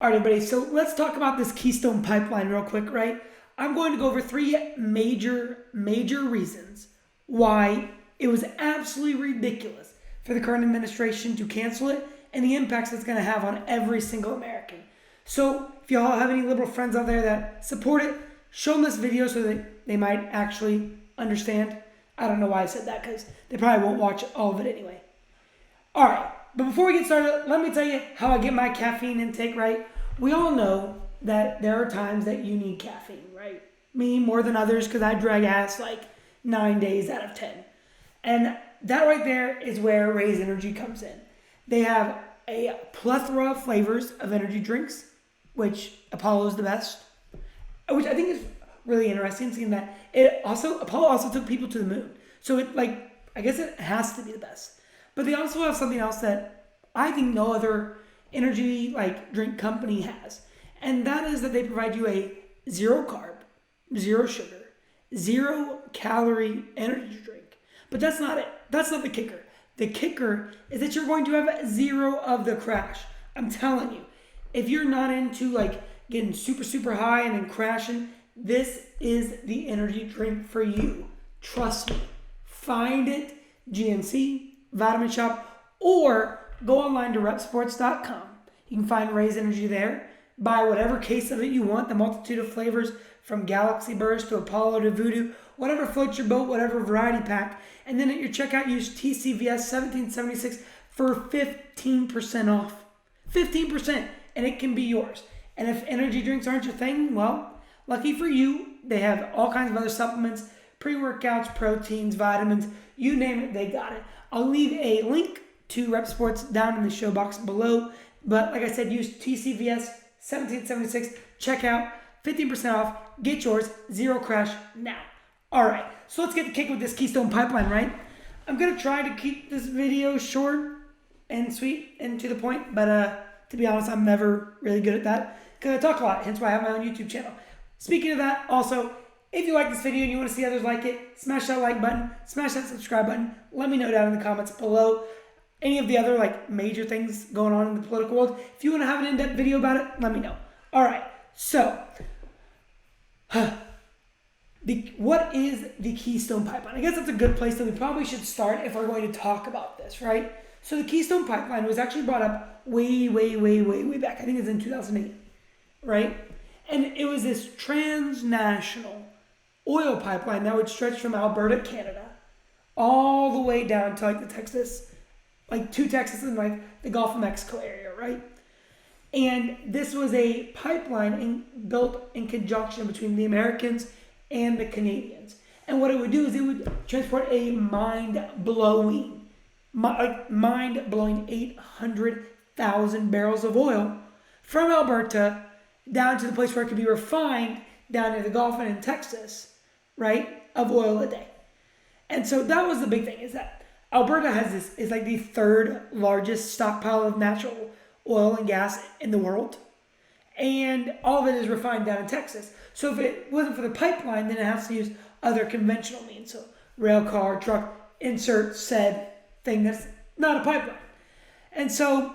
All right, everybody, so let's talk about this Keystone Pipeline real quick, right? I'm going to go over three major reasons why it was absolutely ridiculous for the current administration to cancel it and the impacts it's going to have on every single American. So if y'all have any liberal friends out there that support it, show them this video so that they might actually understand. I don't know why I said that because they probably won't watch all of it anyway. All right, but before we get started, let me tell you how I get my caffeine intake, right? We all know that there are times that you need caffeine, right? Me more than others because I drag ass like 9 days out of 10. And that right there is where Raise Energy comes in. They have a plethora of flavors of energy drinks, which Apollo is the best, which I think is really interesting, seeing that Apollo also took people to the moon. So I guess it has to be the best. But they also have something else that I think no other energy drink company has. And that is that they provide you a zero carb, zero sugar, 0 calorie energy drink. But that's not it. That's not the kicker. The kicker is that you're going to have zero of the crash. I'm telling you, if you're not into getting super high and then crashing, this is the energy drink for you. Trust me. Find it, GNC, Vitamin Shop, or go online to repsports.com. You can find Raise Energy there. Buy whatever case of it you want, the multitude of flavors from Galaxy Burst to Apollo to Voodoo, whatever floats your boat, whatever variety pack. And then at your checkout, use TCVS 1776 for 15% off. 15%, and it can be yours. And if energy drinks aren't your thing, well, lucky for you, they have all kinds of other supplements, pre-workouts, proteins, vitamins, you name it, they got it. I'll leave a link to Rep Sports down in the show box below. But like I said, use TCVS 1776, check out, 15% off, get yours, zero crash now. All right, so let's get the kick with this Keystone Pipeline, right? I'm going to try to keep this video short and sweet and to the point, but to be honest, I'm never really good at that because I talk a lot, hence why I have my own YouTube channel. Speaking of that, also, if you like this video and you want to see others like it, smash that like button, smash that subscribe button. Let me know down in the comments below any of the other major things going on in the political world. If you want to have an in-depth video about it, let me know. All right, so what is the Keystone Pipeline? I guess that's a good place that we probably should start if we're going to talk about this, right? So the Keystone Pipeline was actually brought up way back. I think it's in 2008, right? And it was this transnational oil pipeline that would stretch from Alberta, Canada, all the way down to the Texas, to Texas and the Gulf of Mexico area, right? And this was a pipeline built in conjunction between the Americans and the Canadians. And what it would do is it would transport a mind-blowing 800,000 barrels of oil from Alberta down to the place where it could be refined down near the Gulf and in Texas, right, of oil a day. And so that was the big thing, is that Alberta is the third largest stockpile of natural oil and gas in the world. And all of it is refined down in Texas. So if it wasn't for the pipeline, then it has to use other conventional means. So rail car, truck, insert said thing that's not a pipeline. And so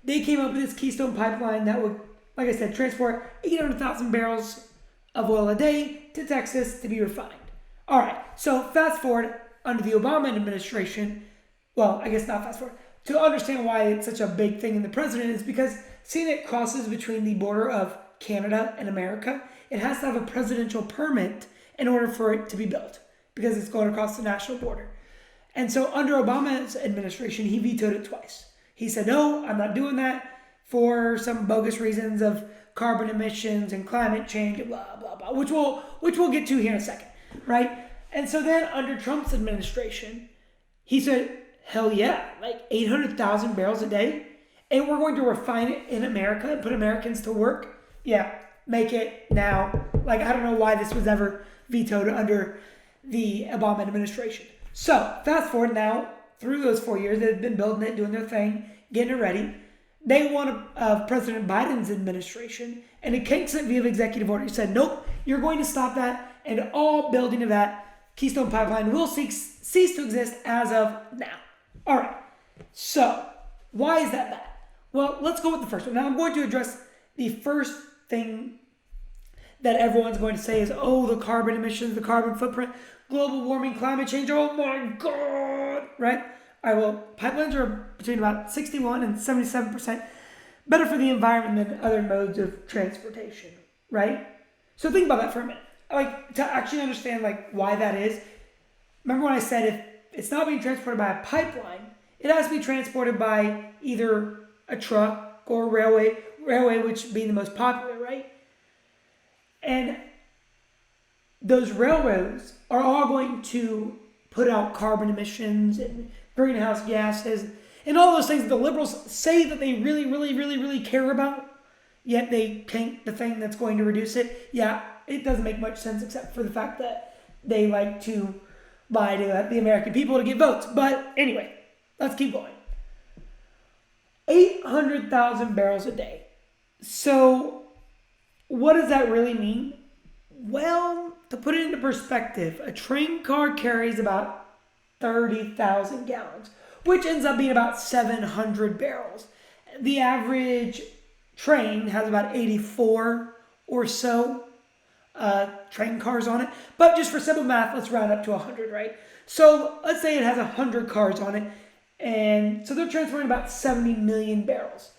they came up with this Keystone Pipeline that would, like I said, transport 800,000 barrels of oil a day to Texas to be refined. All right, so fast forward under the Obama administration, well, I guess not fast forward, to understand why it's such a big thing in the president is because seeing it crosses between the border of Canada and America, it has to have a presidential permit in order for it to be built because it's going across the national border. And so under Obama's administration, he vetoed it twice. He said, no, I'm not doing that for some bogus reasons of carbon emissions and climate change and blah, blah, blah, which we'll get to here in a second, right? And so then under Trump's administration, he said, hell yeah, 800,000 barrels a day, and we're going to refine it in America and put Americans to work. Yeah, make it now. I don't know why this was ever vetoed under the Obama administration. So fast forward now, through those 4 years, they've been building it, doing their thing, getting it ready. They won President Biden's administration, and it kicks it via executive order. He said, nope, you're going to stop that, and all building of that Keystone Pipeline will cease to exist as of now. All right, so why is that bad? Well, let's go with the first one. Now I'm going to address the first thing that everyone's going to say is, oh, the carbon emissions, the carbon footprint, global warming, climate change, oh my God, right? All right, well, pipelines are between about 61 and 77% better for the environment than other modes of transportation, right? So think about that for a minute. Like, to actually understand like why that is, remember when I said if it's not being transported by a pipeline, it has to be transported by either a truck or railway which being the most popular, right? And those railroads are all going to put out carbon emissions and greenhouse gases and all those things that the liberals say that they really, really, really, really care about, yet they tank the thing that's going to reduce it. Yeah, it doesn't make much sense except for the fact that they like to lie to the American people to get votes. But anyway, let's keep going. 800,000 barrels a day. So what does that really mean? Well, to put it into perspective, a train car carries about 30,000 gallons, which ends up being about 700 barrels. The average train has about 84 or so train cars on it. But just for simple math, let's round up to 100, right? So let's say it has 100 cars on it. And so they're transporting about 70 million barrels.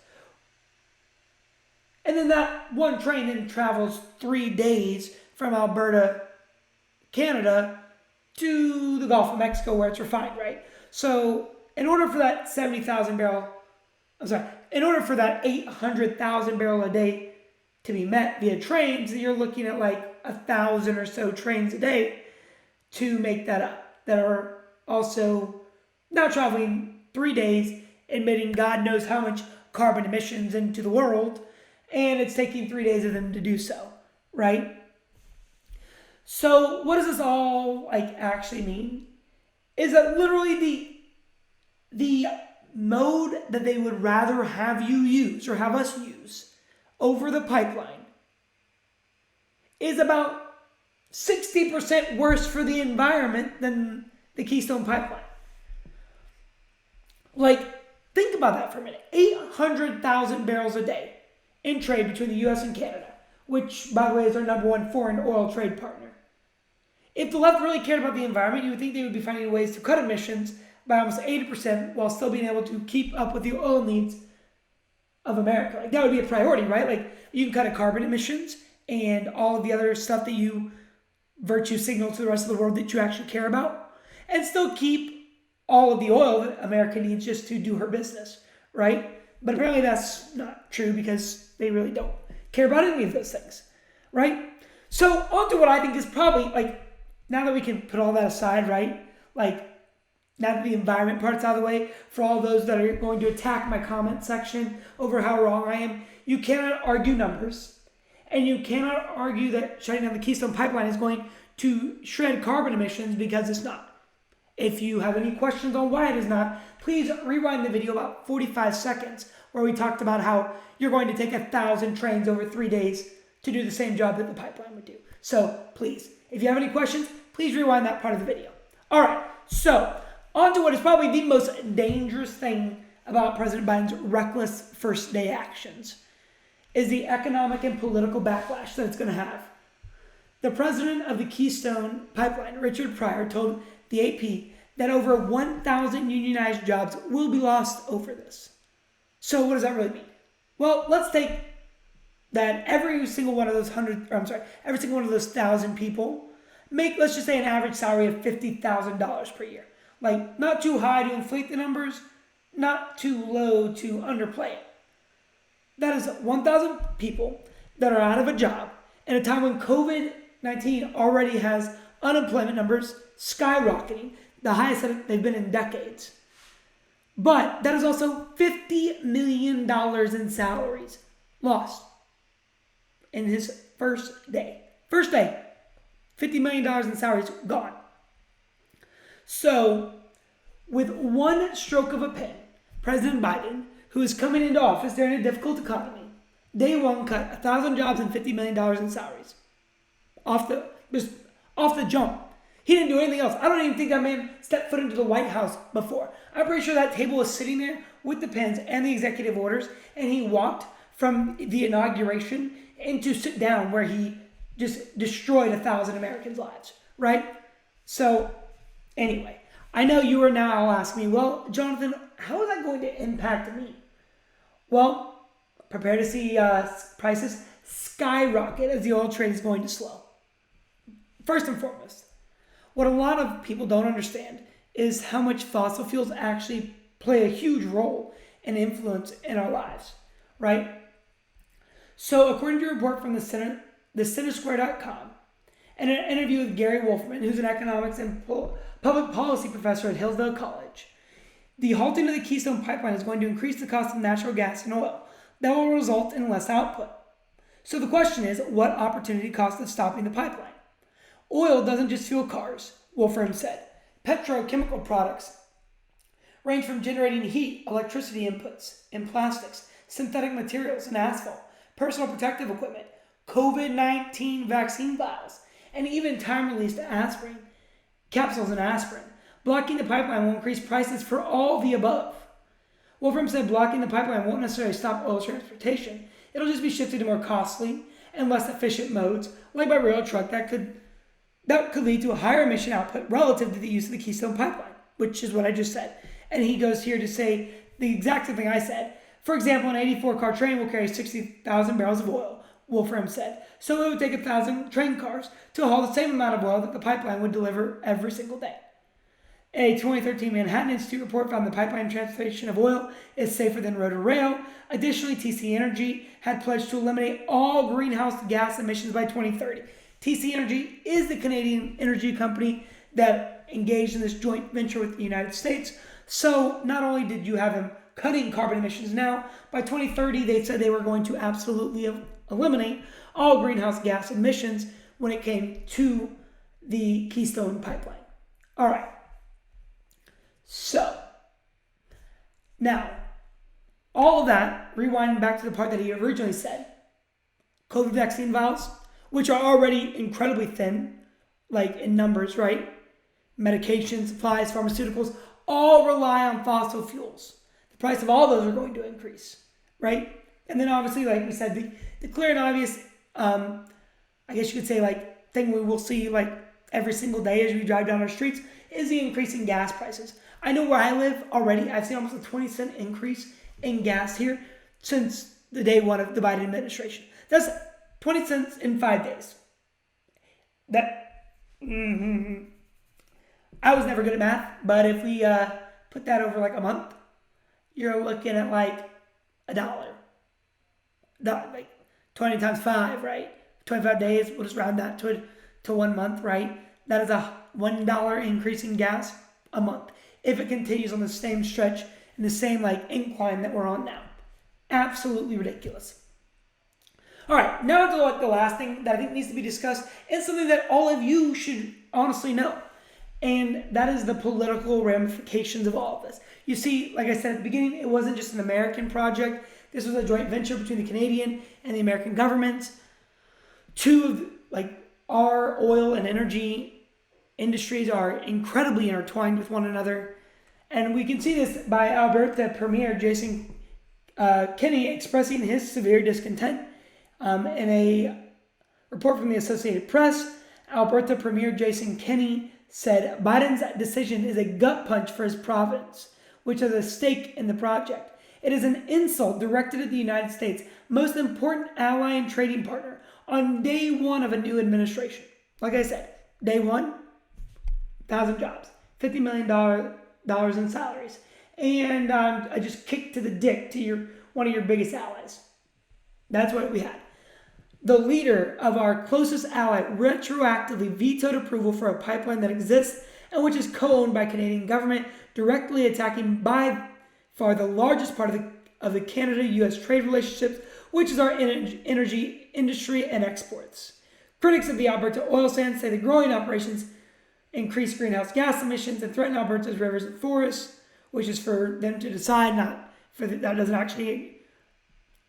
And then that one train then travels 3 days from Alberta, Canada, to the Gulf of Mexico where it's refined, right? So in order for that 800,000 barrel a day to be met via trains, you're looking at like 1,000 or so trains a day to make that up, that are also now traveling 3 days, emitting God knows how much carbon emissions into the world, and it's taking 3 days of them to do so, right? So what does this all like actually mean? Is that literally the mode that they would rather have you use or have us use over the pipeline is about 60% worse for the environment than the Keystone Pipeline. Like, think about that for a minute. 800,000 barrels a day in trade between the U.S. and Canada, which, by the way, is our number one foreign oil trade partner. If the left really cared about the environment, you would think they would be finding ways to cut emissions by almost 80% while still being able to keep up with the oil needs of America. Like, that would be a priority, right? Like, you can cut carbon emissions and all of the other stuff that you virtue signal to the rest of the world that you actually care about, and still keep all of the oil that America needs just to do her business, right? But apparently that's not true because they really don't care about any of those things, right? So on to what I think is probably, like, now that we can put all that aside, right? Like, now that the environment part's out of the way, for all those that are going to attack my comment section over how wrong I am, you cannot argue numbers, and you cannot argue that shutting down the Keystone Pipeline is going to shred carbon emissions, because it's not. If you have any questions on why it is not, please rewind the video about 45 seconds where we talked about how you're going to take 1,000 trains over 3 days to do the same job that the pipeline would do. So please, if you have any questions, please rewind that part of the video. All right, so on to what is probably the most dangerous thing about President Biden's reckless first day actions is the economic and political backlash that it's going to have. The president of the Keystone Pipeline, Richard Pryor, told the AP that over 1,000 unionized jobs will be lost over this. So what does that really mean? Well, let's take that every single one of those 1,000 people make, let's just say, an average salary of $50,000 per year. Like, not too high to inflate the numbers, not too low to underplay it. That is 1,000 people that are out of a job at a time when COVID-19 already has unemployment numbers skyrocketing, the highest that they've been in decades. But that is also $50 million in salaries lost in his first day. First day, $50 million in salaries gone. So, with one stroke of a pen, President Biden, who is coming into office during a difficult economy, day one cut 1,000 jobs and $50 million in salaries. Off the jump. He didn't do anything else. I don't even think that man stepped foot into the White House before. I'm pretty sure that table was sitting there with the pens and the executive orders, and he walked from the inauguration into sit down where he just destroyed 1,000 Americans' lives, right? So, anyway, I know you are now all asking me, well, Jonathan, how is that going to impact me? Well, prepare to see prices skyrocket as the oil trade is going to slow. First and foremost, what a lot of people don't understand is how much fossil fuels actually play a huge role and influence in our lives, right? So according to a report from thecentersquare.com and an interview with Gary Wolfman, who's an economics and public policy professor at Hillsdale College, the halting of the Keystone Pipeline is going to increase the cost of natural gas and oil. That will result in less output. So the question is, what opportunity cost of stopping the pipeline? Oil doesn't just fuel cars, Wolfram said. Petrochemical products range from generating heat, electricity inputs, and plastics, synthetic materials and asphalt, personal protective equipment, COVID-19 vaccine vials, and even time-released aspirin, capsules and aspirin. Blocking the pipeline will increase prices for all the above. Wolfram said blocking the pipeline won't necessarily stop oil transportation. It'll just be shifted to more costly and less efficient modes, like by rail truck, that could lead to a higher emission output relative to the use of the Keystone Pipeline, which is what I just said. And he goes here to say the exact same thing I said. For example, an 84-car train will carry 60,000 barrels of oil, Wolfram said. So it would take 1,000 train cars to haul the same amount of oil that the pipeline would deliver every single day. A 2013 Manhattan Institute report found the pipeline transportation of oil is safer than road or rail. Additionally, TC Energy had pledged to eliminate all greenhouse gas emissions by 2030. TC Energy is the Canadian energy company that engaged in this joint venture with the United States. So not only did you have them cutting carbon emissions now, by 2030 they said they were going to absolutely eliminate all greenhouse gas emissions when it came to the Keystone Pipeline. All right. So, now, all of that, rewinding back to the part that he originally said, COVID vaccine vials, which are already incredibly thin, like in numbers, right? Medications, supplies, pharmaceuticals, all rely on fossil fuels. The price of all those are going to increase, right? And then obviously, like we said, the clear and obvious, I guess you could say, like, thing we will see, like, every single day as we drive down our streets is the increasing gas prices. I know where I live already, I've seen almost a 20-cent increase in gas here since the day one of the Biden administration. That's 20 cents in 5 days. I was never good at math, but if we put that over like a month, you're looking at like $1. Like 20 times 5, right? 25 days, we'll just round that to 1 month, right? That is a $1 increase in gas a month, if it continues on the same stretch and the same like incline that we're on now. Absolutely ridiculous. All right, now to like the last thing that I think needs to be discussed, and something that all of you should honestly know, and that is the political ramifications of all of this. You see, like I said at the beginning, it wasn't just an American project. This was a joint venture between the Canadian and the American governments. Two of like our oil and energy industries are incredibly intertwined with one another. And we can see this by Alberta Premier Jason Kenney expressing his severe discontent. In a report from the Associated Press, Alberta Premier Jason Kenney said Biden's decision is a gut punch for his province, which has a stake in the project. It is an insult directed at the United States' most important ally and trading partner on day one of a new administration. Like I said, day one, 1,000 jobs, $50 million in salaries, and I just kicked to the dick to one of your biggest allies. That's what we had. The leader of our closest ally retroactively vetoed approval for a pipeline that exists and which is co-owned by Canadian government, directly attacking by far the largest part of the Canada-U.S. trade relationships, which is our energy industry and exports. Critics of the Alberta oil sands say the growing operations increase greenhouse gas emissions and threaten Alberta's rivers and forests, which is for them to decide, not for that doesn't actually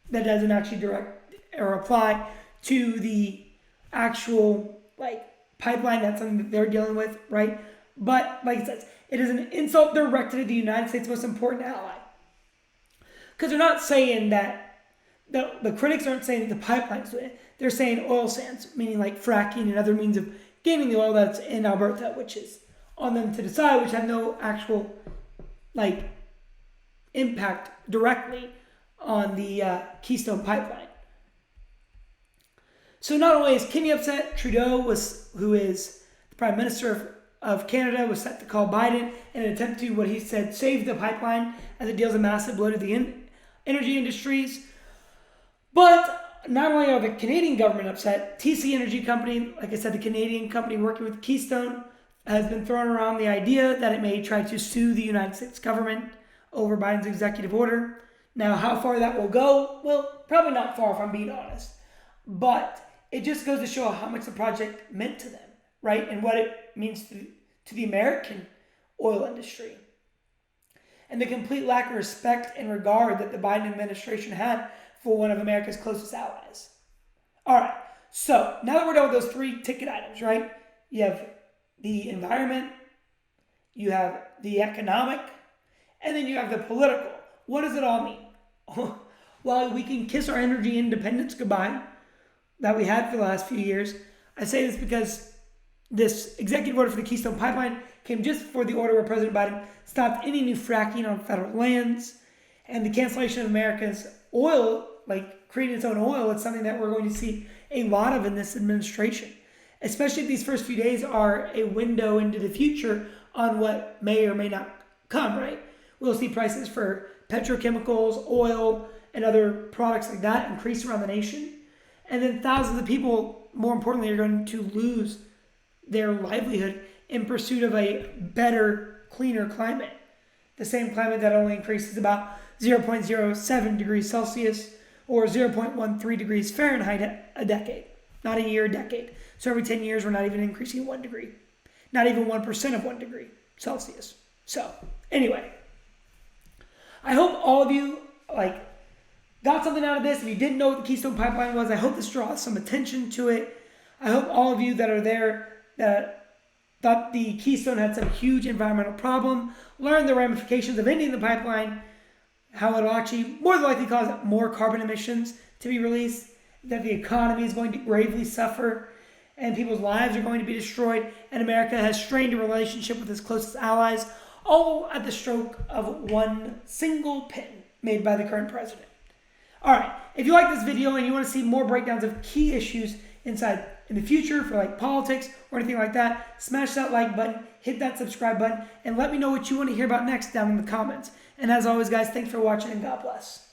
direct or apply to the actual like pipeline. That's something that they're dealing with, right? But like it says, it is an insult directed at the United States' most important ally. Because they're not saying that, the critics aren't saying that the pipeline's doing it. They're saying oil sands, meaning like fracking and other means of getting the oil that's in Alberta, which is on them to decide, which have no actual like impact directly on the Keystone Pipeline. So not only is Kenya upset, Trudeau, who is the Prime Minister of Canada, was set to call Biden in an attempt to, what he said, save the pipeline as it deals a massive blow to the energy industries. But not only are the Canadian government upset, TC Energy Company, like I said, the Canadian company working with Keystone, has been throwing around the idea that it may try to sue the United States government over Biden's executive order. Now, how far that will go? Well, probably not far, if I'm being honest. But it just goes to show how much the project meant to them, right? And what it means to the American oil industry. And the complete lack of respect and regard that the Biden administration had for one of America's closest allies. All right, so now that we're done with those 3 ticket items, right? You have the environment, you have the economic, and then you have the political. What does it all mean? Well, we can kiss our energy independence goodbye that we had for the last few years. I say this because this executive order for the Keystone Pipeline came just before the order where President Biden stopped any new fracking on federal lands, and the cancellation of America's oil, like creating its own oil, it's something that we're going to see a lot of in this administration. Especially if these first few days are a window into the future on what may or may not come, right? We'll see prices for petrochemicals, oil, and other products like that increase around the nation. And then thousands of people, more importantly, are going to lose their livelihood in pursuit of a better, cleaner climate. The same climate that only increases about 0.07 degrees Celsius or 0.13 degrees Fahrenheit a decade. Not a year, a decade. So every 10 years, we're not even increasing 1 degree. Not even 1% of 1 degree Celsius. So, anyway. I hope all of you, got something out of this. If you didn't know what the Keystone Pipeline was, I hope this draws some attention to it. I hope all of you that are there that thought the Keystone had some huge environmental problem learn the ramifications of ending the pipeline, how it will actually more than likely cause more carbon emissions to be released, that the economy is going to gravely suffer, and people's lives are going to be destroyed, and America has strained a relationship with its closest allies, all at the stroke of one single pen made by the current president. All right, if you like this video and you want to see more breakdowns of key issues in the future for politics or anything like that, smash that like button, hit that subscribe button, and let me know what you want to hear about next down in the comments. And as always, guys, thanks for watching and God bless.